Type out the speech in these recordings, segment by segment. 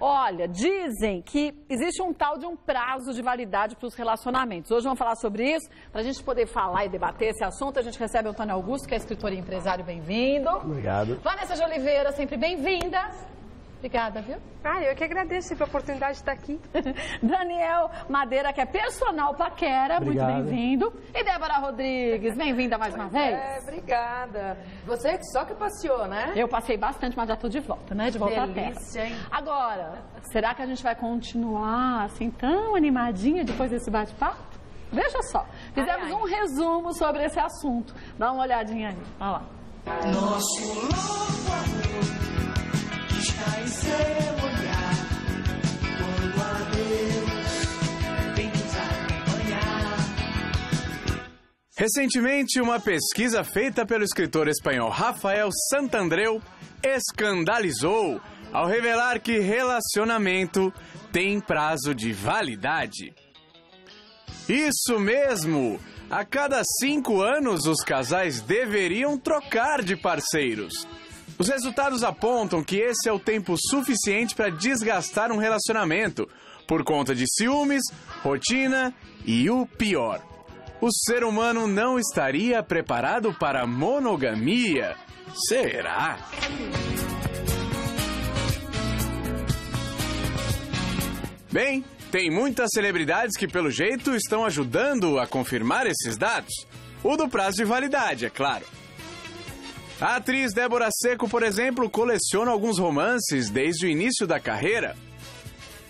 Olha, dizem que existe um tal de um prazo de validade para os relacionamentos. Hoje vamos falar sobre isso. Para a gente poder falar e debater esse assunto, a gente recebe o Antônio Augusto, que é escritor e empresário. Bem-vindo. Obrigado. Vanessa de Oliveira, sempre bem-vinda. Obrigada, viu? Eu que agradeço pela oportunidade de estar aqui. Daniel Madeira, que é personal paquera, Obrigado. muito bem-vindo. E Débora Rodrigues, bem-vinda mais uma vez. Obrigada. Você só que passeou, né? Eu passei bastante, mas já tô de volta, né? De volta à terra. Delícia, hein? Agora, será que a gente vai continuar assim tão animadinha depois desse bate-papo? Veja só, fizemos um resumo sobre esse assunto. Dá uma olhadinha aí, olha lá. Nosso louco amor está em seu olhar, quando a Deus vem nos acompanhar. Recentemente, uma pesquisa feita pelo escritor espanhol Rafael Santandreu escandalizou ao revelar que relacionamento tem prazo de validade. Isso mesmo! A cada 5 anos, os casais deveriam trocar de parceiros. Os resultados apontam que esse é o tempo suficiente para desgastar um relacionamento, por conta de ciúmes, rotina e o pior. O ser humano não estaria preparado para a monogamia. Será? Bem, tem muitas celebridades que, pelo jeito, estão ajudando a confirmar esses dados. O do prazo de validade, é claro. A atriz Débora Seco, por exemplo, coleciona alguns romances desde o início da carreira.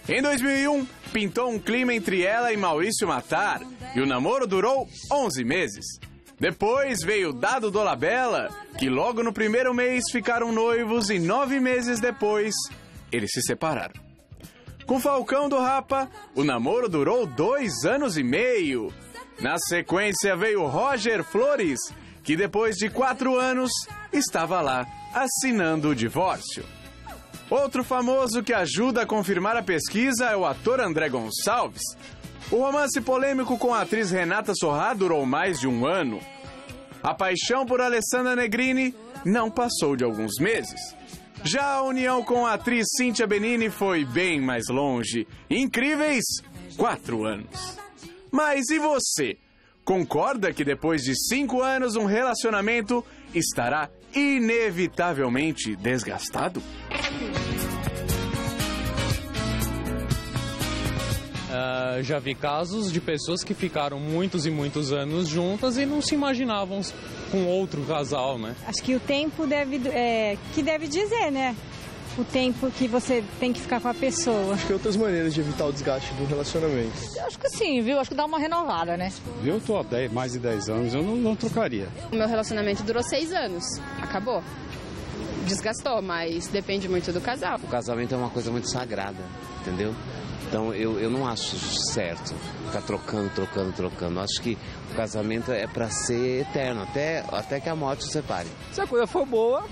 Em 2001, pintou um clima entre ela e Maurício Matar, e o namoro durou 11 meses. Depois veio Dado Dolabella, que logo no primeiro mês ficaram noivos e 9 meses depois, eles se separaram. Com Falcão do Rapa, o namoro durou 2 anos e meio. Na sequência veio Roger Flores, que depois de 4 anos estava lá assinando o divórcio. Outro famoso que ajuda a confirmar a pesquisa é o ator André Gonçalves. O romance polêmico com a atriz Renata Sorrah durou mais de 1 ano. A paixão por Alessandra Negrini não passou de alguns meses. Já a união com a atriz Cíntia Benini foi bem mais longe. Incríveis 4 anos. Mas e você? Concorda que depois de 5 anos um relacionamento estará inevitavelmente desgastado? Já vi casos de pessoas que ficaram muitos e muitos anos juntas e não se imaginavam com outro casal, né? Acho que o tempo deve dizer, né? O tempo que você tem que ficar com a pessoa. Acho que tem outras maneiras de evitar o desgaste do relacionamento. Eu acho que sim, viu? Acho que dá uma renovada, né? Eu tô há mais de 10 anos, eu não trocaria. O meu relacionamento durou 6 anos, acabou. Desgastou, mas depende muito do casal. O casamento é uma coisa muito sagrada, entendeu? Então eu não acho certo ficar trocando. Eu acho que o casamento é para ser eterno, até que a morte os separe. Se a coisa for boa,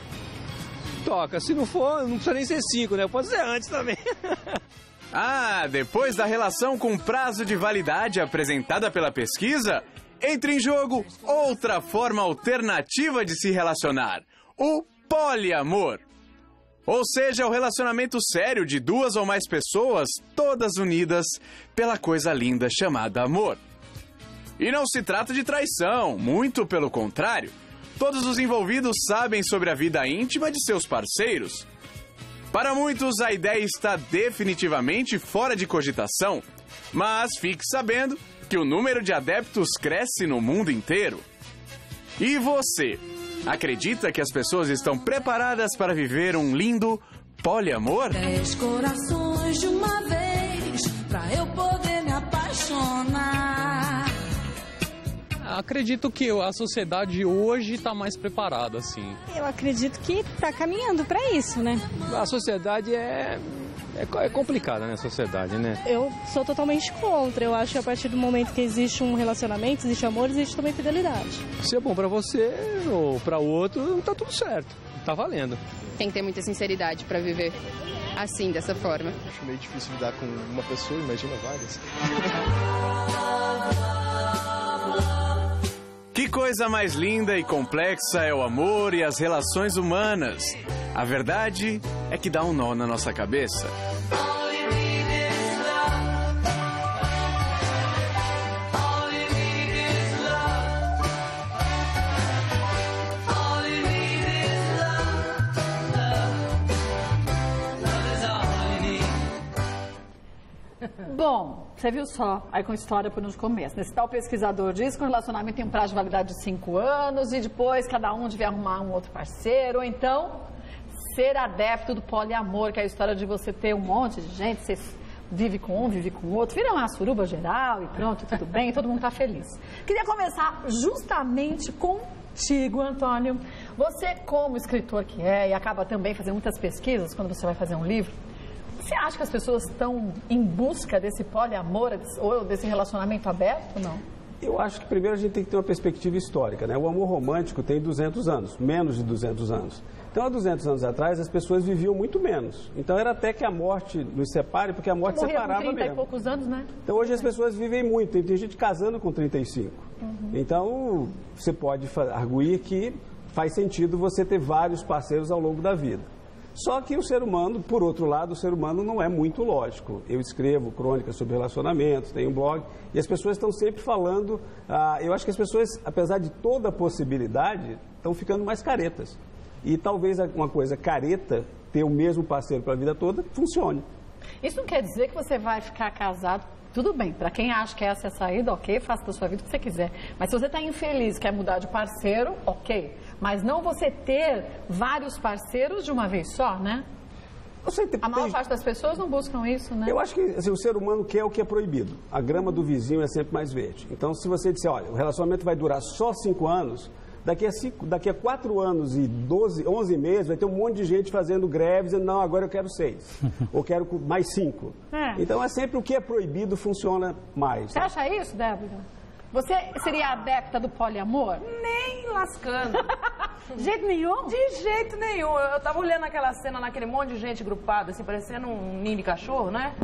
toca. Se não for, não precisa nem ser 5, né? Pode ser antes também. Depois da relação com prazo de validade apresentada pela pesquisa, entra em jogo outra forma alternativa de se relacionar: o poliamor. Ou seja, o relacionamento sério de 2 ou mais pessoas, todas unidas pela coisa linda chamada amor. E não se trata de traição, muito pelo contrário. Todos os envolvidos sabem sobre a vida íntima de seus parceiros. Para muitos, a ideia está definitivamente fora de cogitação, mas fique sabendo que o número de adeptos cresce no mundo inteiro. E você? Acredita que as pessoas estão preparadas para viver um lindo poliamor? 10 corações de uma vez, pra eu poder me apaixonar. Acredito que a sociedade hoje está mais preparada, assim. Eu acredito que está caminhando para isso, né? A sociedade é complicada, né? A sociedade, né? Eu sou totalmente contra. Eu acho que a partir do momento que existe um relacionamento, existe amor, existe também fidelidade. Se é bom pra você ou pra outro, tá tudo certo. Tá valendo. Tem que ter muita sinceridade pra viver assim, dessa forma. Acho meio difícil lidar com uma pessoa, imagina várias. Que coisa mais linda e complexa é o amor e as relações humanas. A verdade é que dá um nó na nossa cabeça. Bom, você viu só, aí com a história por onde começa. Nesse tal pesquisador diz que o relacionamento tem um prazo de validade de 5 anos e depois cada um devia arrumar um outro parceiro, ou então ser adepto do poliamor, que é a história de você ter um monte de gente, você vive com um, vive com o outro, vira uma suruba geral e pronto, tudo bem, todo mundo tá feliz. Queria começar justamente contigo, Antônio. Você, como escritor que é, e acaba também fazendo muitas pesquisas quando você vai fazer um livro, você acha que as pessoas estão em busca desse poliamor ou desse relacionamento aberto ou não? Eu acho que primeiro a gente tem que ter uma perspectiva histórica, né? O amor romântico tem 200 anos, menos de 200 anos. Então, há 200 anos atrás, as pessoas viviam muito menos. Então, era até que a morte nos separe, porque a morte separava mesmo. 30 e poucos anos, né? Então, hoje as pessoas vivem muito. Tem gente casando com 35. Então, você pode arguir que faz sentido você ter vários parceiros ao longo da vida. Só que o ser humano, por outro lado, o ser humano não é muito lógico. Eu escrevo crônicas sobre relacionamentos, tenho um blog, e as pessoas estão sempre falando... eu acho que as pessoas, apesar de toda a possibilidade, estão ficando mais caretas. E talvez uma coisa careta, ter o mesmo parceiro para a vida toda, funcione. Isso não quer dizer que você vai ficar casado. Tudo bem, para quem acha que essa é a saída, ok, faça da sua vida o que você quiser. Mas se você está infeliz, quer mudar de parceiro, ok. Mas não você ter vários parceiros de uma vez só, né? A maior parte das pessoas não buscam isso, né? Eu acho que assim, o ser humano quer o que é proibido. A grama do vizinho é sempre mais verde. Então, se você disser, olha, o relacionamento vai durar só 5 anos... Daqui a 4 anos e 11 meses, vai ter um monte de gente fazendo greve, dizendo, não, agora eu quero 6, ou quero mais 5. Então, é sempre o que é proibido funciona mais. Você acha isso, Débora? Você seria adepta do poliamor? Nem lascando. De jeito nenhum? De jeito nenhum. Eu tava olhando aquela cena, naquele monte de gente grupada, assim, parecendo um ninho de cachorro, né?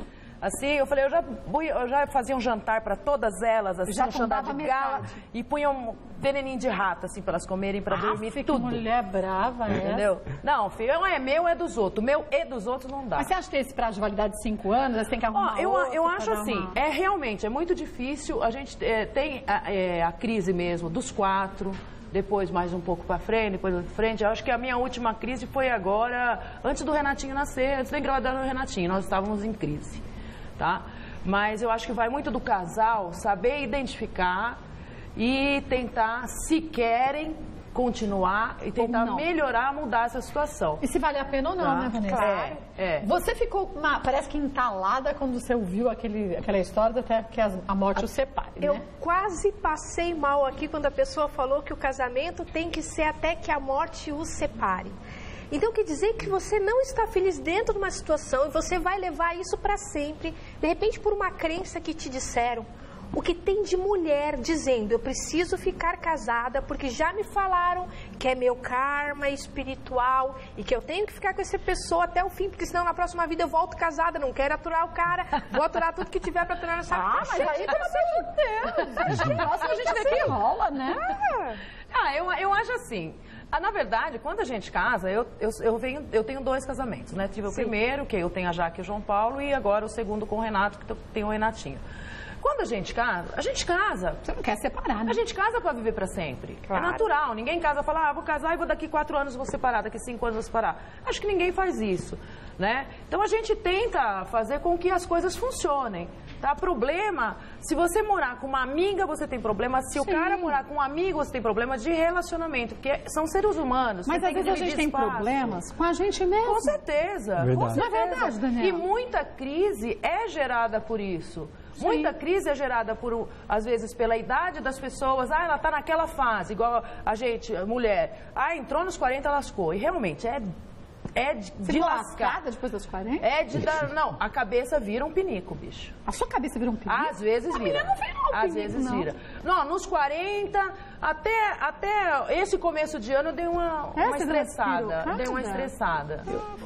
Assim, eu falei, eu já fazia um jantar para todas elas, assim, já um jantar de gala, e punha um veneninho de rato, assim, para elas comerem, para dormir, tudo. Que mulher brava, entendeu? Não, filho, é meu, é dos outros. O meu e dos outros não dá. Mas você acha que esse prazo de validade de 5 anos, você tem que arrumar eu acho assim, realmente, é muito difícil, a gente tem a crise mesmo dos 4, depois mais um pouco para frente, depois para frente. Eu acho que a minha última crise foi agora, antes do Renatinho nascer, antes da engravidar do Renatinho, nós estávamos em crise. Tá? Mas eu acho que vai muito do casal saber identificar e tentar, se querem, continuar e tentar melhorar, mudar essa situação. E se vale a pena ou não, né, Vanessa? Claro. Você ficou, parece que entalada quando você ouviu aquela história até que a morte o separe, Eu né? quase passei mal aqui quando a pessoa falou que o casamento tem que ser até que a morte os separe. Então, quer dizer que você não está feliz dentro de uma situação e você vai levar isso para sempre, de repente por uma crença que te disseram. O que tem de mulher dizendo, eu preciso ficar casada porque já me falaram que é meu karma espiritual e que eu tenho que ficar com essa pessoa até o fim, porque senão na próxima vida eu volto casada, não quero aturar o cara, vou aturar tudo que tiver para aturar nessa vida. Mas aí, pelo amor de Deus, deixa o próximo a gente ver que rola, né? Eu acho assim... na verdade, quando a gente casa, eu tenho 2 casamentos, né? Tive o primeiro, que eu tenho a Jaque e o João Paulo, e agora o segundo com o Renato, que tem o Renatinho. Quando a gente casa... Você não quer separar, né? A gente casa para viver para sempre. Claro. É natural. Ninguém casa e fala, vou casar e vou daqui 4 anos vou separar, daqui 5 anos vou separar. Acho que ninguém faz isso, né? Então a gente tenta fazer com que as coisas funcionem. Tá? Problema, se você morar com uma amiga, você tem problema. Se o cara morar com um amigo, você tem problema de relacionamento, porque são seres humanos. Mas às vezes a gente tem problemas com a gente mesmo. Com certeza. Verdade. Com certeza. Não é verdade, Daniela? E muita crise é gerada por isso. Sim. Muita crise é gerada por, às vezes, pela idade das pessoas. Ela está naquela fase, igual a gente, mulher. Entrou nos 40, lascou. E realmente é de lascar. Depois dos 40? É de dar... Não, a cabeça vira um pinico, bicho. A sua cabeça vira um pinico? Às vezes vira. A minha não vira um pinico, às vezes vira. Não, nos 40, até esse começo de ano eu dei uma estressada. Dei uma estressada.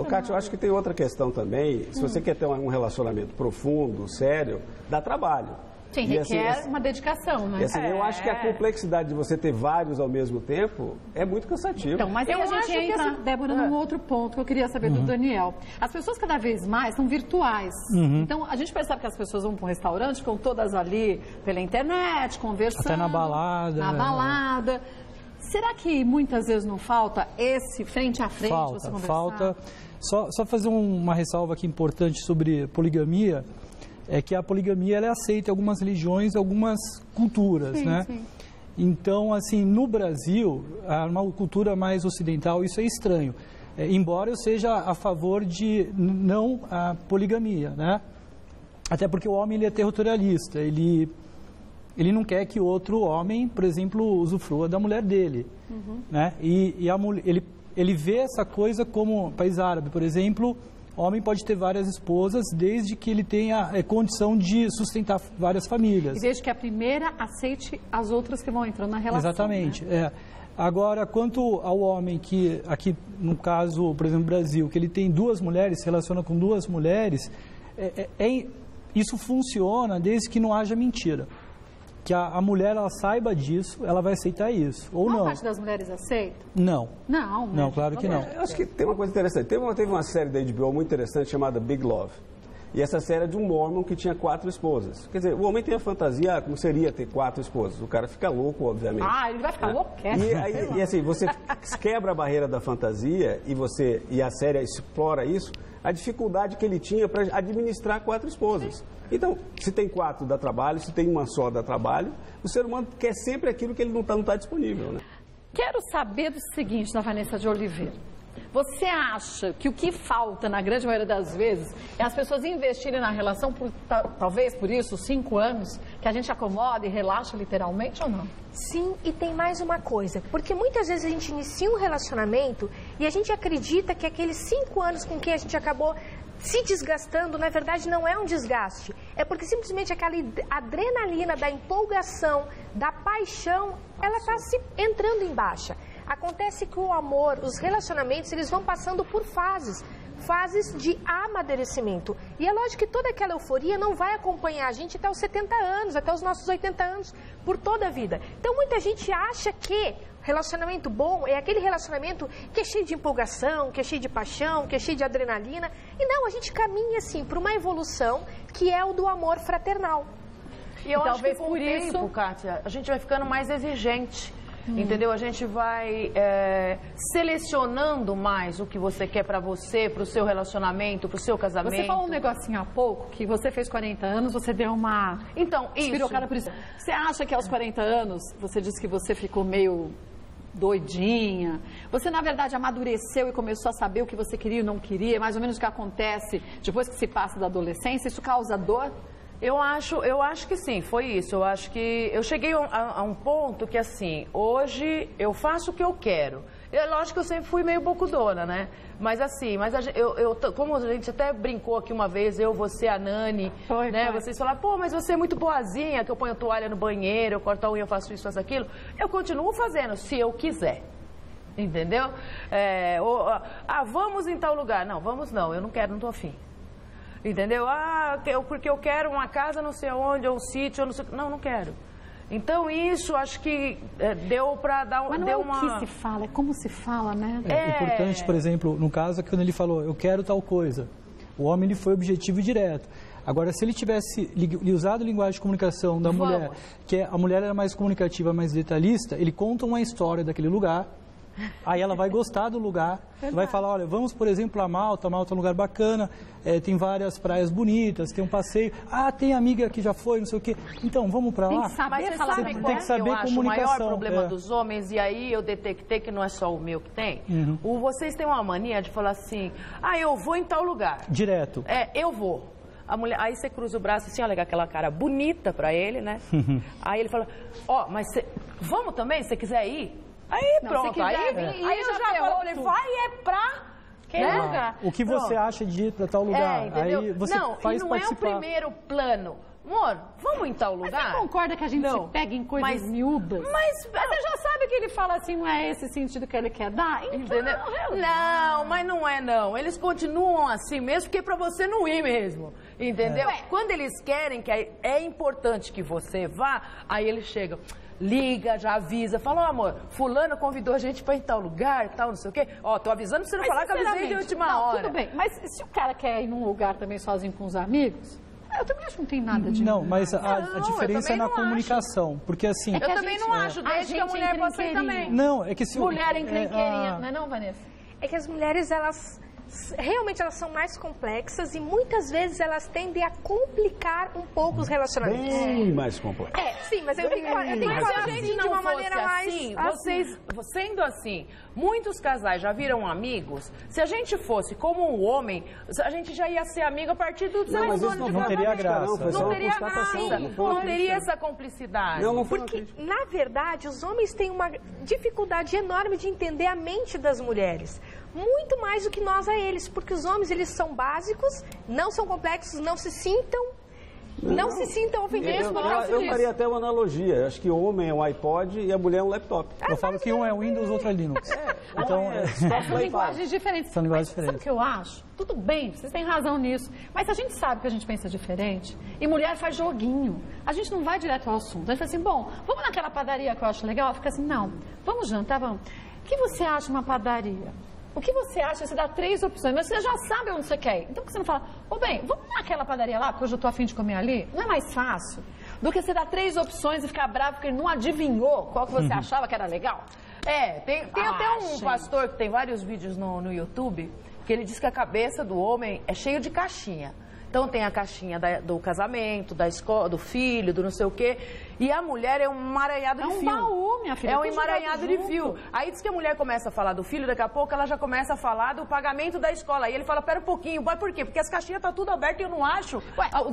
Cátia, eu acho que tem outra questão também. Se você quer ter um relacionamento profundo, sério, dá trabalho. Sim, requer uma dedicação, né? E assim, eu acho que a complexidade de você ter vários ao mesmo tempo é muito cansativo. Então, mas aí a gente entra, Débora, num outro ponto que eu queria saber do Daniel. As pessoas cada vez mais são virtuais. Então, a gente percebe que as pessoas vão para um restaurante, ficam todas ali pela internet, conversando. Até na balada. Na balada. Será que muitas vezes não falta esse frente a frente, você conversar? Falta. Só fazer uma ressalva aqui importante sobre poligamia, é que a poligamia ela é aceita em algumas religiões, algumas culturas, né? Sim. Então, assim, no Brasil, uma cultura mais ocidental, isso é estranho. Embora eu seja a favor de não a poligamia, né? Até porque o homem ele é territorialista, ele não quer que outro homem, por exemplo, usufrua da mulher dele, né? E ele vê essa coisa como, país árabe, por exemplo, homem pode ter várias esposas desde que ele tenha condição de sustentar várias famílias. E desde que a primeira aceite as outras que vão entrando na relação. Exatamente. Né? Agora, quanto ao homem que, aqui no caso, por exemplo, no Brasil, que ele tem duas mulheres, se relaciona com duas mulheres, isso funciona desde que não haja mentira. Que a mulher ela saiba disso, ela vai aceitar isso, ou não. A parte das mulheres aceita? Não. Não, claro que não. Eu acho que tem uma coisa interessante. Teve uma série da HBO muito interessante chamada Big Love. E essa série é de um mormon que tinha 4 esposas. Quer dizer, o homem tem a fantasia, como seria ter 4 esposas. O cara fica louco, obviamente. Ele vai ficar louco, E assim, você quebra a barreira da fantasia e a série explora isso, a dificuldade que ele tinha para administrar 4 esposas. Então, se tem 4 dá trabalho, se tem uma só dá trabalho, o ser humano quer sempre aquilo que ele não está disponível, né? Quero saber do seguinte, da Vanessa de Oliveira. Você acha que o que falta, na grande maioria das vezes, é as pessoas investirem na relação, talvez por isso, 5 anos, que a gente acomoda e relaxa literalmente ou não? Sim, e tem mais uma coisa, porque muitas vezes a gente inicia um relacionamento e a gente acredita que aqueles 5 anos com quem a gente acabou se desgastando, na verdade não é um desgaste, é porque simplesmente aquela adrenalina da empolgação, da paixão, ela está se entrando em baixa. Acontece que o amor, os relacionamentos, eles vão passando por fases de amadurecimento. E é lógico que toda aquela euforia não vai acompanhar a gente até os 70 anos, até os nossos 80 anos, por toda a vida. Então muita gente acha que relacionamento bom é aquele relacionamento que é cheio de empolgação, que é cheio de paixão, que é cheio de adrenalina. E não, a gente caminha assim para uma evolução que é o do amor fraternal. E eu acho que com o tempo, Kátia, a gente vai ficando mais exigente. Entendeu? A gente vai selecionando mais o que você quer pra você, pro seu relacionamento, pro seu casamento. Você falou um negocinho há pouco, que você fez 40 anos, você deu uma... Então, espirocada por isso. Você acha que aos 40 anos, você disse que você ficou meio doidinha, você na verdade amadureceu e começou a saber o que você queria e não queria, mais ou menos o que acontece depois que se passa da adolescência, isso causa dor? Eu acho que sim, foi isso. Eu acho que eu cheguei a um ponto que, assim, hoje eu faço o que eu quero. Lógico que eu sempre fui meio bocudona, né? Mas assim, como a gente até brincou aqui uma vez, você, a Nani, né? Vocês falaram, pô, mas você é muito boazinha, que eu ponho a toalha no banheiro, eu corto a unha, eu faço isso, faço aquilo. Eu continuo fazendo, se eu quiser. Entendeu? Vamos em tal lugar. Não, vamos não, eu não quero, não tô afim. Entendeu? Porque eu quero uma casa não sei onde, ou um sítio, não sei... Não quero. Então, isso acho que deu para dar Mas não é o que se fala, é como se fala, né? É importante, por exemplo, no caso, quando ele falou, eu quero tal coisa. O homem ele foi objetivo e direto. Agora, se ele tivesse usado a linguagem de comunicação da mulher, que a mulher era mais comunicativa, mais detalhista, ele conta uma história daquele lugar, aí ela vai gostar do lugar, vai falar, olha, vamos, por exemplo, a Malta é um lugar bacana, tem várias praias bonitas, tem um passeio, tem amiga que já foi, não sei o quê, então vamos pra lá. Tem que saber falar, tem que saber comunicação. O maior problema dos homens, e aí eu detectei que não é só o meu que tem, vocês têm uma mania de falar assim, eu vou em tal lugar. Direto. Eu vou. A mulher, aí você cruza o braço assim, olha aquela cara bonita pra ele, né? Aí ele fala, mas vamos também, se você quiser ir? Aí pronto, aí eu já falo, vai pra aquele lugar. O que você acha de ir para tal lugar? Entendeu? Aí você faz não participar. É o primeiro plano. amor, vamos em tal lugar? Mas você concorda que a gente se pega em coisas miúdas? Mas você já sabe que ele fala assim, não é esse sentido que ele quer dar? Então, entendeu? Não, mas não é não. Eles continuam assim mesmo, porque é pra você não ir mesmo. Entendeu? Quando eles querem que é importante que você vá, aí eles chegam, liga, já avisa, fala, ó, amor, fulano convidou a gente pra ir em tal lugar, tal, não sei o quê. Ó, tô avisando pra você não falar que eu avisei de última hora. Tudo bem, mas se o cara quer ir num lugar também sozinho com os amigos, eu também acho que não tem nada de... Não, mas a diferença é na comunicação, porque assim... Eu também não acho, desde que a mulher possa ir também. Não, é que se... Mulher encrenqueirinha, não é não, Vanessa? É que as mulheres, elas... Realmente elas são mais complexas e muitas vezes elas tendem a complicar um pouco os relacionamentos. Bem mais complexo. Sim, mas eu tenho que falar de uma maneira assim, vocês, sendo assim, muitos casais já viram amigos. Se a gente fosse como um homem, a gente já ia ser amigo a partir do segundo ano de não teria graça. Não teria graça, não teria essa cumplicidade. Porque, na verdade, os homens têm uma dificuldade enorme de entender a mente das mulheres. Muito mais do que nós a eles, porque os homens, eles são básicos, não são complexos, não se sintam ofendidos. Eu faria até uma analogia. Eu acho que o homem é um iPod e a mulher é um laptop. Eu falo que um é Windows, outro é Linux. Então, são linguagens diferentes. São linguagens diferentes. Sabe o que eu acho? Tudo bem, vocês têm razão nisso. Mas a gente sabe que a gente pensa diferente. E mulher faz joguinho. A gente não vai direto ao assunto. A gente fala assim, bom, vamos naquela padaria que eu acho legal? Fica assim, não, vamos jantar, vamos. O que você acha de uma padaria? O que você acha? Você dá 3 opções, mas você já sabe onde você quer ir. Então, por que você não fala, bem, vamos naquela padaria lá, porque hoje eu tô afim de comer ali? Não é mais fácil do que você dar 3 opções e ficar bravo porque ele não adivinhou qual que você achava que era legal? Tem até um pastor que tem vários vídeos no YouTube, que ele diz que a cabeça do homem é cheia de caixinha. Então tem a caixinha do casamento, da escola, do filho, do não sei o quê. E a mulher é um emaranhado de fio. É um baú, minha filha. É um emaranhado de fio. Aí diz que a mulher começa a falar do filho, daqui a pouco ela já começa a falar do pagamento da escola. Aí ele fala, pera um pouquinho, vai por quê? Porque as caixinhas tá tudo aberto e eu não acho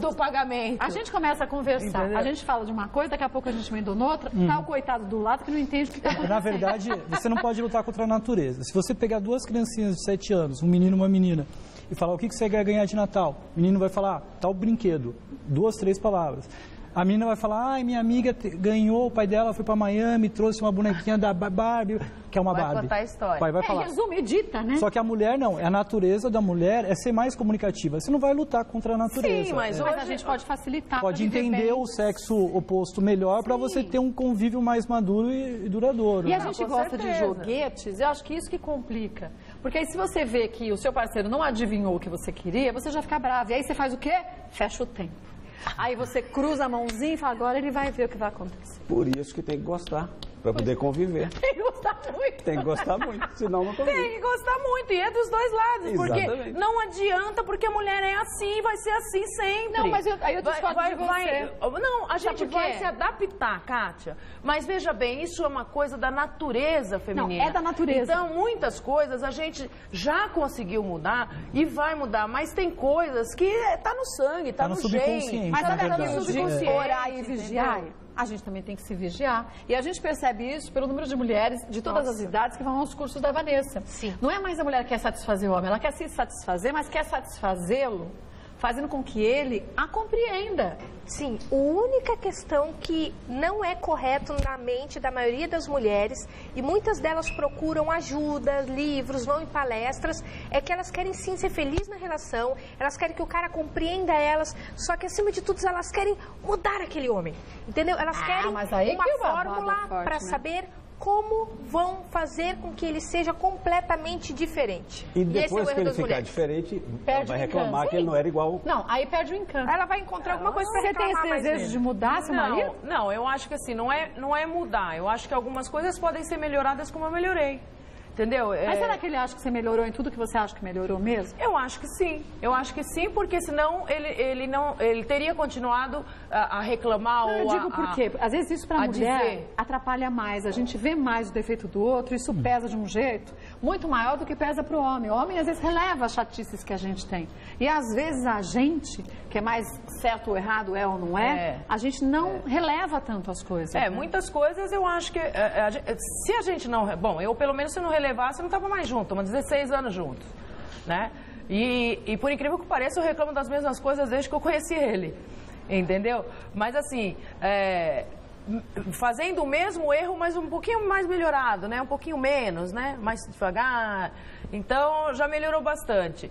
do pagamento. A gente começa a conversar, entendeu? A gente fala de uma coisa, daqui a pouco a gente emenda noutra, tá o coitado do lado que não entende o que tá acontecendo. Na verdade, você não pode lutar contra a natureza. Se você pegar 2 criancinhas de 7 anos, um menino e uma menina, e falar o que você quer ganhar de Natal, o menino vai falar, tal brinquedo, 2, 3 palavras. A menina vai falar, ai, minha amiga ganhou, o pai dela foi para Miami, trouxe uma bonequinha da Barbie, que é uma Barbie. Vai contar a história. O pai vai falar. Resume, edita, né? Só que a mulher não, a natureza da mulher é ser mais comunicativa. Você não vai lutar contra a natureza. Sim, mas hoje a gente pode facilitar. Pode entender o sexo oposto melhor para você ter um convívio mais maduro e duradouro. E a gente gosta de joguetes, eu acho que isso que complica. Porque aí se você vê que o seu parceiro não adivinhou o que você queria, você já fica bravo. E aí você faz o quê? Fecha o tempo. Aí você cruza a mãozinha e fala, agora ele vai ver o que vai acontecer. Por isso que tem que gostar, para poder conviver. Tem que gostar muito. Tem que gostar muito, senão não convive. Tem que gostar muito, e é dos dois lados. Exatamente. Porque não adianta, porque a mulher é assim, vai ser assim sempre. Não, mas aí eu discordo de você. Não, a gente vai se adaptar, Kátia. Mas veja bem, isso é uma coisa da natureza feminina. Não, é da natureza. Então, muitas coisas a gente já conseguiu mudar e vai mudar, mas tem coisas que tá no sangue, tá no gene. Mas tá no subconsciente. Orar e vigiar, a gente também tem que se vigiar. E a gente percebe isso pelo número de mulheres de todas as idades que vão aos cursos da Vanessa. Sim. Não é mais a mulher que quer satisfazer o homem, ela quer se satisfazer, mas quer satisfazê-lo fazendo com que ele a compreenda. Sim, a única questão que não é correto na mente da maioria das mulheres, e muitas delas procuram ajuda, livros, vão em palestras, é que elas querem sim ser felizes na relação, elas querem que o cara compreenda elas, só que acima de tudo elas querem mudar aquele homem, entendeu? Elas querem uma fórmula para saber como vão fazer com que ele seja completamente diferente. E depois que ele ficar diferente, ela vai reclamar que ele não era igual. Não, aí perde o encanto. Ela vai encontrar alguma coisa para reclamar. Você tem esse desejo de mudar, seu marido? Não, eu acho que assim, não é mudar. Eu acho que algumas coisas podem ser melhoradas como eu melhorei. Entendeu? Mas será que ele acha que você melhorou em tudo que você acha que melhorou mesmo? Eu acho que sim. Eu acho que sim, porque senão ele teria continuado a reclamar ou eu digo por quê? Às vezes isso para a mulher atrapalha mais. A gente vê mais o defeito do outro, isso pesa de um jeito muito maior do que pesa para o homem. O homem às vezes releva as chatices que a gente tem. E às vezes a gente, que é mais certo ou errado, é ou não é, a gente não releva tanto as coisas. Né? Muitas coisas eu acho que se a gente não... Bom, eu pelo menos se não relevasse, eu não estava mais junto, mas 16 anos juntos, né? E por incrível que pareça, eu reclamo das mesmas coisas desde que eu conheci ele. entendeu? Mas assim, fazendo o mesmo erro, mas um pouquinho mais melhorado, né? Um pouquinho menos, né? Mais devagar. Então, já melhorou bastante.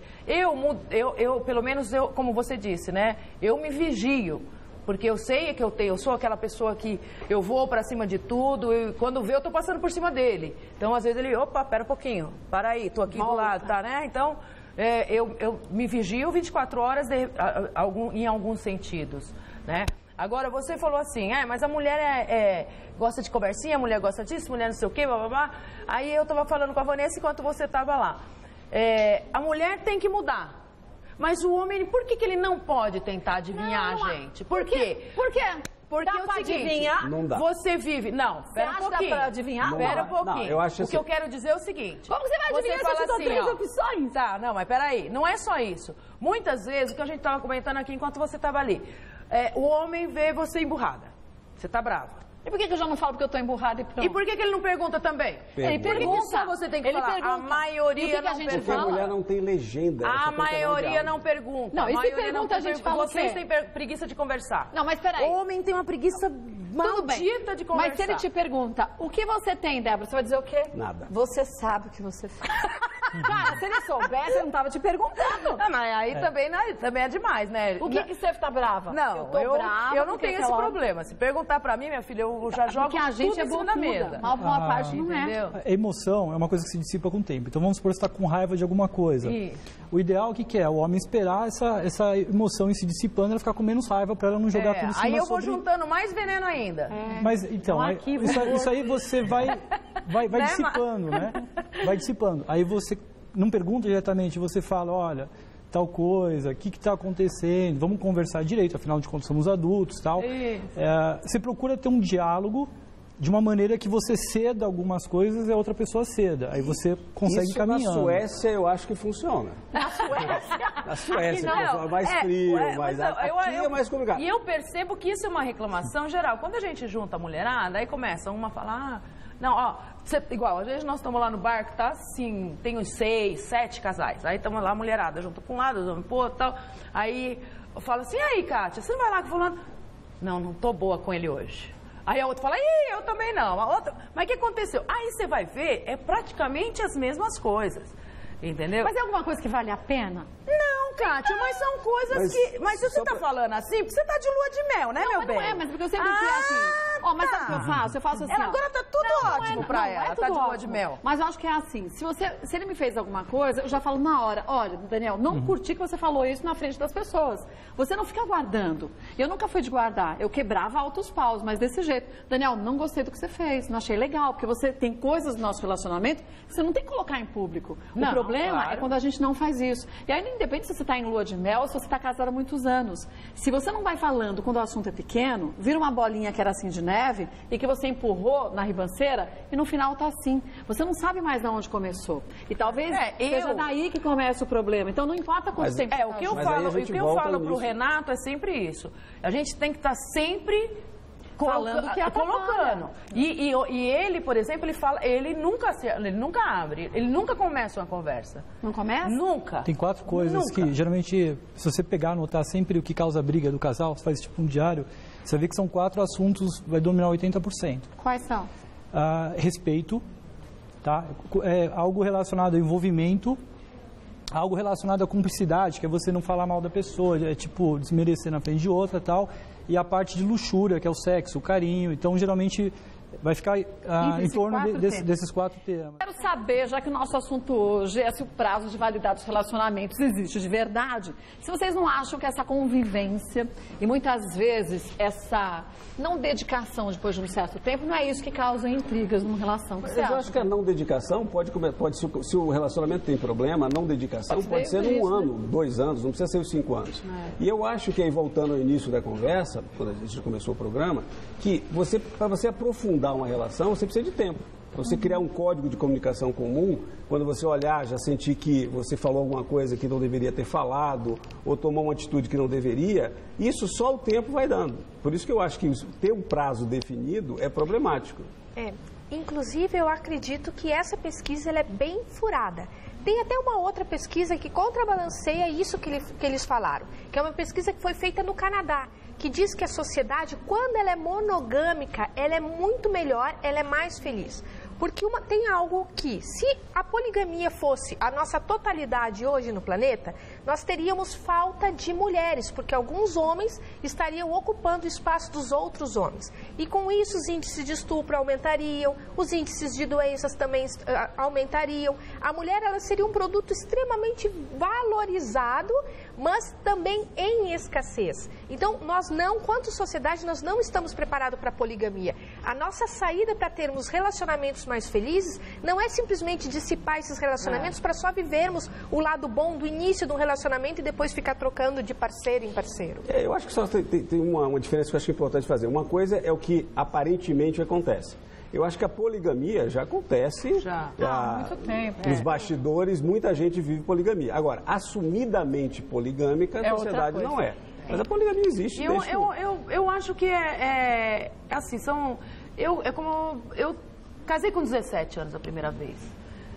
Pelo menos, como você disse, né? Eu me vigio. Porque eu sei que eu sou aquela pessoa que eu vou pra cima de tudo e quando vê eu tô passando por cima dele. Então, às vezes ele, opa, pera um pouquinho, para aí, tô aqui do lado, tá, né? Então, eu me vigio 24 horas em alguns sentidos, né? Agora, você falou assim, mas a mulher gosta de conversinha, a mulher gosta disso, a mulher não sei o quê, blá, blá, blá. Aí eu tava falando com a Vanessa enquanto você tava lá. A mulher tem que mudar. Mas o homem, por que ele não pode tentar adivinhar a gente? Por quê? Por quê? Porque dá é o pra seguinte, adivinhar? Não dá. Você vive... Não, pera um pouquinho. Dá pra adivinhar? Pera um pouquinho. Não, eu acho o assim... que eu quero dizer é o seguinte... Como você vai adivinhar se eu te dou 3 opções? Tá, não, mas peraí. Não é só isso. Muitas vezes, o que a gente estava comentando aqui enquanto você estava ali, o homem vê você emburrada. Você tá brava. E por que eu já não falo porque eu tô emburrada e pronto? E por que ele não pergunta também? Ele pergunta. Por que só você tem que falar? A maioria não pergunta. Porque a mulher não tem legenda. A maioria não pergunta. Não, e se pergunta, a gente fala o quê? Vocês têm preguiça de conversar. Não, mas peraí. O homem tem uma preguiça maldita de conversar. Mas se ele te pergunta, o que você tem, Débora? Você vai dizer o quê? Nada. Você sabe o que você faz. Cara, se ele soubesse, eu não tava te perguntando. Mas aí também é demais, né? O que você tá brava? Não, eu não tenho esse problema. Se perguntar pra mim, minha filha, eu já jogo porque a gente tudo em cima da mesa. Mas uma parte não entendeu? A emoção é uma coisa que se dissipa com o tempo. Então vamos supor que você está com raiva de alguma coisa. O ideal, o que é? O homem esperar essa emoção ir se dissipando, ela ficar com menos raiva para ela não jogar tudo em cima. Aí eu vou juntando mais veneno ainda. Mas então, isso aí você vai dissipando, né? Vai dissipando. Aí você não pergunta diretamente, você fala, olha, tal coisa, o que está acontecendo, vamos conversar direito, afinal de contas somos adultos, tal. Você procura ter um diálogo de uma maneira que você ceda algumas coisas e a outra pessoa ceda. Aí você consegue ir caminhando. Na Suécia eu acho que funciona. Na Suécia? Na Suécia, é mais frio, mas aqui é mais complicado. E eu percebo que isso é uma reclamação geral. Quando a gente junta a mulherada, aí começa uma a falar, igual, às vezes nós estamos lá no bar que tá assim, tem uns 6, 7 casais. Aí estamos lá, a mulherada, junto para um lado, os homens pro outro, tal. Aí eu falo assim, e aí, Kátia, você não vai lá com fulano? Não tô boa com ele hoje. Aí a outra fala, eu também não. A outra, mas o que aconteceu? Aí você vai ver, é praticamente as mesmas coisas. Entendeu? Mas é alguma coisa que vale a pena? Não, Kátia, mas são coisas que... Mas se você tá falando assim, porque você tá de lua de mel, né, meu bem? Não é, mas porque eu sempre disse assim... Mas sabe o que eu faço? Eu faço assim, agora tá tudo ótimo pra ela, ela tá de lua de mel. Mas eu acho que é assim, se ele me fez alguma coisa, eu já falo na hora, olha, Daniel, não curti que você falou isso na frente das pessoas. Você não fica guardando. Eu nunca fui de guardar, eu quebrava altos paus, mas desse jeito. Daniel, não gostei do que você fez, não achei legal, porque você tem coisas no nosso relacionamento que você não tem que colocar em público. O problema é quando a gente não faz isso. E aí, independente se você está em lua de mel ou se você está casado há muitos anos. Se você não vai falando quando o assunto é pequeno, vira uma bolinha que era assim de neve e que você empurrou na ribanceira e no final está assim. Você não sabe mais de onde começou. E talvez seja daí que começa o problema. Então, não importa quanto tempo o que eu falo pro Renato é sempre isso. A gente tem que estar sempre... falando que colocando. E ele, por exemplo, ele nunca abre, ele nunca começa uma conversa. Não começa? Nunca. Tem 4 coisas que geralmente, se você pegar, anotar sempre o que causa a briga do casal, você faz tipo um diário, você vê que são 4 assuntos, vai dominar 80%. Quais são? Respeito, tá? Algo relacionado ao envolvimento, algo relacionado à cumplicidade, que é você não falar mal da pessoa, é tipo desmerecer na frente de outra e tal. E a parte de luxúria, que é o sexo, o carinho. Então, geralmente, vai ficar em torno desses 4 temas. Quero saber, já que o nosse assunto hoje é se o prazo de validade dos relacionamentos existe de verdade, se vocês não acham que essa convivência e muitas vezes essa não dedicação depois de um certo tempo, não é isso que causa intrigas numa relação. Mas eu acho que a não dedicação pode se o relacionamento tem problema, a não dedicação pode ser 1 ano, 2 anos, não precisa ser os 5 anos. E eu acho que aí, voltando ao início da conversa, quando a gente começou o programa, que para você aprofundar uma relação, você precisa de tempo. Para você criar um código de comunicação comum, quando você olhar, já sentir que você falou alguma coisa que não deveria ter falado, ou tomou uma atitude que não deveria, isso só o tempo vai dando. Por isso que eu acho que ter um prazo definido é problemático. Inclusive, eu acredito que essa pesquisa ela é bem furada. Tem até uma outra pesquisa que contrabalanceia isso que eles falaram, que é uma pesquisa que foi feita no Canadá, que diz que a sociedade, quando ela é monogâmica, ela é muito melhor, ela é mais feliz. Porque tem algo que, se a poligamia fosse a nossa totalidade hoje no planeta, nós teríamos falta de mulheres, porque alguns homens estariam ocupando o espaço dos outros homens. E com isso os índices de estupro aumentariam, os índices de doenças também aumentariam. A mulher, ela seria um produto extremamente valorizado, mas também em escassez. Então, nós não, quanto sociedade, nós não estamos preparados para a poligamia. A nossa saída para termos relacionamentos mais felizes não é simplesmente dissipar esses relacionamentos para só vivermos o lado bom do início de um relacionamento e depois ficar trocando de parceiro em parceiro. Eu acho que só tem uma diferença que eu acho importante fazer. Uma coisa é o que aparentemente acontece. Eu acho que a poligamia já acontece há muito tempo. Nos bastidores, muita gente vive poligamia. Agora, assumidamente poligâmica, a sociedade não é. Mas a poligamia existe. Eu acho que assim, eu casei com 17 anos a primeira vez,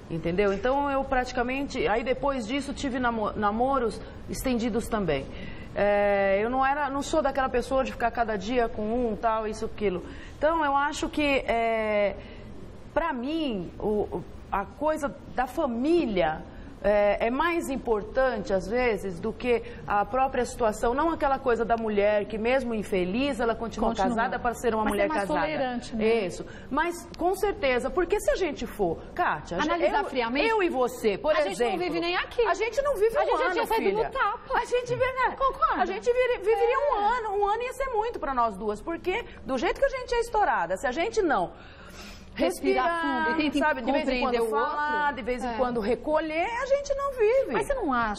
entendeu? Então eu praticamente, aí depois disso tive namoros estendidos também. Eu não sou daquela pessoa de ficar cada dia com tal, isso, aquilo. Então eu acho que, para mim, a coisa da família é mais importante, às vezes, do que a própria situação. Não aquela coisa da mulher que, mesmo infeliz, ela continua casada para ser uma mulher casada. Tolerante, né? Isso. Mas, com certeza, porque se a gente for, Kátia, analisar friamente, eu e você, por exemplo... A gente não vive nem aqui. A gente não vive um ano, já tinha saído filha. no tapa. A gente viveria um ano ia ser muito para nós duas, porque do jeito que a gente é estourada, se a gente não... respirar fundo e sabe, de vez em quando falar, de vez em quando recolher, a gente não vive. Mas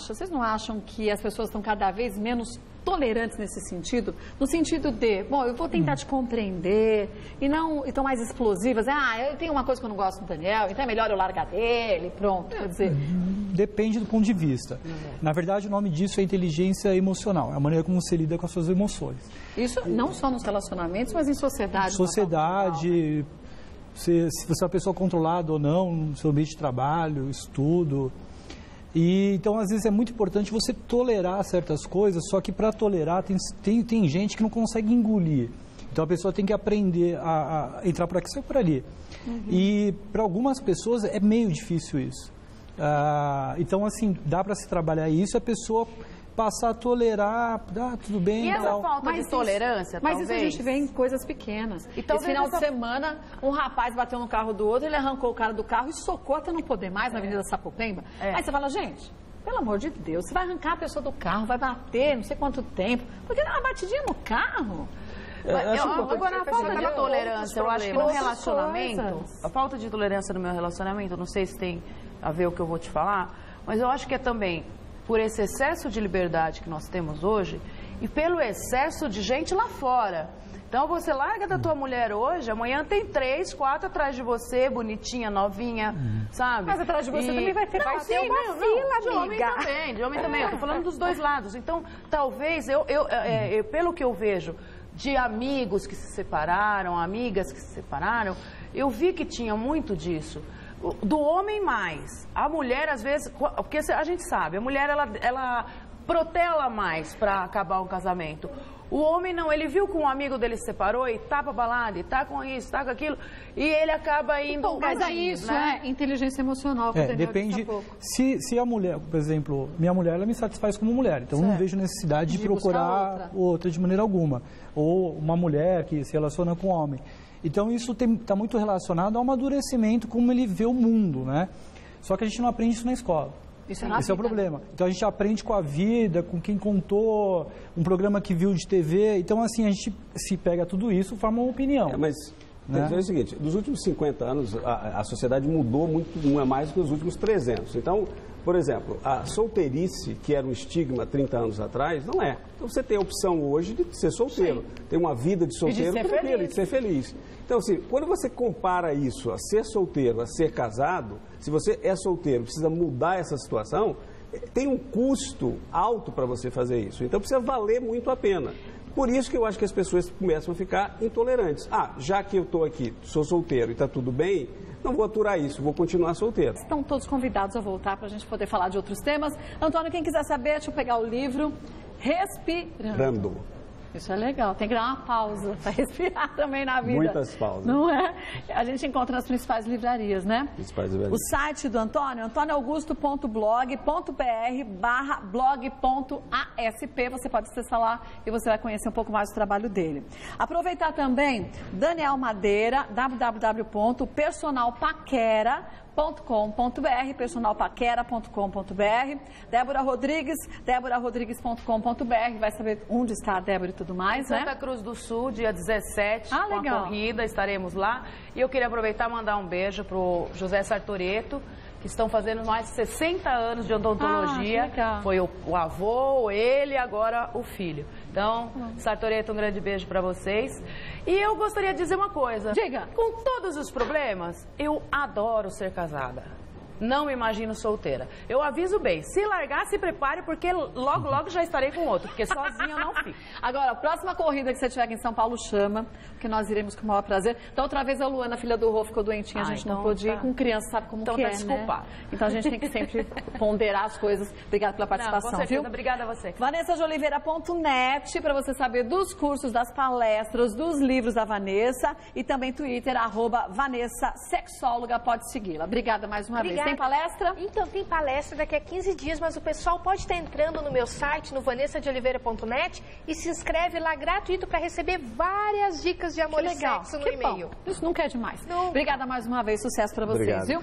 vocês não acham que as pessoas estão cada vez menos tolerantes nesse sentido? No sentido de, bom, eu vou tentar te compreender e não estão mais explosivas. Eu tenho uma coisa que eu não gosto do Daniel, então é melhor eu largar dele, pronto. Quer dizer... Depende do ponto de vista. Na verdade, o nome disso é inteligência emocional. É a maneira como você lida com as suas emoções. Isso não só nos relacionamentos, mas em sociedade. Sociedade... Se você é uma pessoa controlada ou não no seu ambiente de trabalho, estudo. E, então, às vezes, é muito importante você tolerar certas coisas, só que para tolerar tem gente que não consegue engolir. Então, a pessoa tem que aprender a entrar por aqui e sair por ali. E, para algumas pessoas, é meio difícil isso. Então, assim, dá para se trabalhar isso, a pessoa... passar a tolerar, tudo bem. E essa falta de tolerância, mas isso a gente vê em coisas pequenas. Então, esse final de semana, um rapaz bateu no carro do outro, ele arrancou o cara do carro e socou até não poder mais na Avenida Sapopemba. Aí você fala, gente, pelo amor de Deus, você vai arrancar a pessoa do carro, vai bater, não sei quanto tempo, porque dá uma batidinha no carro. Agora, a falta de tolerância, eu acho que no relacionamento, a falta de tolerância no meu relacionamento, eu não sei se tem a ver o que eu vou te falar, mas eu acho que é também... por esse excesso de liberdade que nós temos hoje e pelo excesso de gente lá fora. Então, você larga da tua mulher hoje, amanhã tem 3, 4 atrás de você, bonitinha, novinha, sabe? Mas atrás de você também vai ter uma fila, de homem também. Eu tô falando dos dois lados. Então, talvez, pelo que eu vejo de amigos que se separaram, amigas que se separaram, eu vi que tinha muito disso. Do homem mais. A mulher, às vezes, porque a gente sabe, a mulher, ela protela mais para acabar um casamento. O homem não, ele viu que um amigo dele se separou e tá pra balada, e tá com isso, tá com aquilo, e ele acaba indo... Mas é isso, né? Inteligência emocional. Que depende, se a mulher, por exemplo, minha mulher, ela me satisfaz como mulher, então eu não vejo necessidade de procurar outra de maneira alguma. Ou uma mulher que se relaciona com homem. Então, isso está muito relacionado ao amadurecimento, como ele vê o mundo, né? Só que a gente não aprende isso na escola. Esse é o problema. Então, a gente aprende com a vida, com quem contou, um programa que viu de TV. Então, assim, a gente se pega tudo isso e forma uma opinião. Mas é o seguinte, nos últimos 50 anos, a sociedade mudou muito mais do que nos últimos 300. Então, por exemplo, a solteirice, que era um estigma 30 anos atrás, não é. Então, você tem a opção hoje de ser solteiro. Sim. Tem uma vida de solteiro tranquila, de ser feliz. Então, assim, quando você compara isso a ser solteiro, a ser casado, se você é solteiro, precisa mudar essa situação, tem um custo alto para você fazer isso. Então, precisa valer muito a pena. Por isso que eu acho que as pessoas começam a ficar intolerantes. Já que eu estou aqui, sou solteiro e está tudo bem, não vou aturar isso, vou continuar solteiro. Estão todos convidados a voltar para a gente poder falar de outros temas. Antônio, quem quiser saber, deixa eu pegar o livro Respirando. Isso é legal. Tem que dar uma pausa para respirar também na vida. Muitas pausas. Não é? A gente encontra nas principais livrarias, né? Principais livrarias. O site do Antônio, antonioaugusto.blog.br/blog.asp. Você pode acessar lá e você vai conhecer um pouco mais do trabalho dele. Aproveitar também Daniel Madeira, www.personalpaquera.com.br, personalpaquera.com.br. Débora Rodrigues, deborarodrigues.com.br. Vai saber onde está a Débora e tudo mais, né? Santa Cruz do Sul, dia 17, com a corrida, estaremos lá. E eu queria aproveitar e mandar um beijo pro José Sartoreto, que estão fazendo mais de 60 anos de odontologia. Foi o avô, ele e agora o filho. Então, Sartoreto, um grande beijo para vocês. E eu gostaria de dizer uma coisa. Diga. Com todos os problemas, eu adoro ser casada. Não me imagino solteira. Eu aviso bem, se largar, se prepare, porque logo, logo já estarei com outro, porque sozinha eu não fico. Agora, a próxima corrida que você tiver aqui em São Paulo, chama, que nós iremos com o maior prazer. Então, outra vez a Luana, filha do Rô, ficou doentinha, a gente então não pôde ir. Com criança, sabe como que é, desculpar. né? Então, a gente tem que sempre ponderar as coisas. Obrigada pela participação, com certeza. viu? Obrigada a você. VanessaDeOliveira.net, para você saber dos cursos, das palestras, dos livros da Vanessa, e também Twitter, @VanessaSexóloga, pode segui-la. Obrigada mais uma vez. Tem palestra? Então, tem palestra daqui a 15 dias, mas o pessoal pode estar entrando no meu site, no vanessadeoliveira.net, e se inscreve lá gratuito para receber várias dicas de amor e sexo no e-mail. Isso nunca é demais. Obrigada mais uma vez, sucesso para vocês, viu?